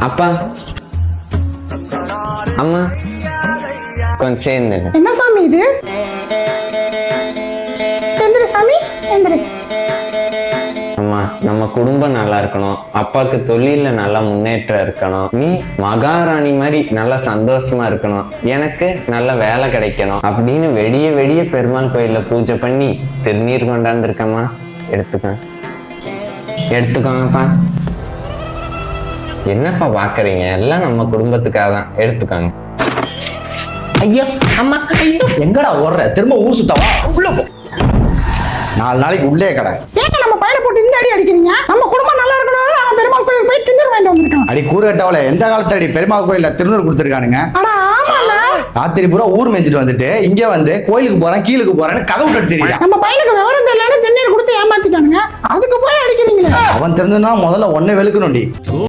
அப்பா அம்மா கொஞ்சம் சேர்ந்து. என்ன சாமி இது? எந்திரி சாமி, எந்திரி. அம்மா நம்ம குடும்பம் நல்லா இருக்கணும், அப்பாவுக்கு தொழில நல்லா முன்னேற்றம் இருக்கணும், நீ மகாராணி மாதிரி நல்லா சந்தோஷமா இருக்கணும், எனக்கு நல்ல வேலை கிடைக்கணும் அப்படின்னு வெடிய வெடிய பெருமாள் கோயில்ல பூஜை பண்ணி திருநீர் கொண்டாந்துருக்கம்மா. எடுத்துக்கோங்கப்பா. என்னப்பா பாக்குறீங்க? எல்லாம் நம்ம குடும்பத்துக்காக தான். எடுத்துக்கோங்க. ஐயா அம்மா ஐயோ, எங்கடா ஓடுற? திரும்ப ஊர் சுத்தவா? உள்ள போ. 4 நாளைக்கு உள்ளே கடை. ஏங்க நம்ம பையனை போட்டு இந்த அடி அடிக்கிறீங்க? நம்ம குடும்பம் நல்லா இருக்கணும், அவன் பெருமாள் கோயிலுக்கு போய் திருநூறு வாங்கிட்டு வந்திருக்கான். அடி கூறுகட்டவள, எந்த காலத்து அடி பெருமாள் கோயில்ல திருநூறு கொடுத்துருக்கானுங்க. அட ஆமால, ராத்திரி பூரா ஊர் மேய்ச்சிட்டு வந்துட்டு இங்க வந்து கோயிலுக்கு போறேன் கீழுக்கு போறேன்னு கதவு விட்டு தெரியுதா? நம்ம பையனுக்கு விவரம் தெரியலன்னு திருநீர் கொடுத்து ஏமாத்திட்டானுங்க, அதுக்கு போய் அடிக்கிறீங்களே. அவன் தெரிஞ்சுனா முதல்ல ஒன்னே வெளுக்கணும்டி.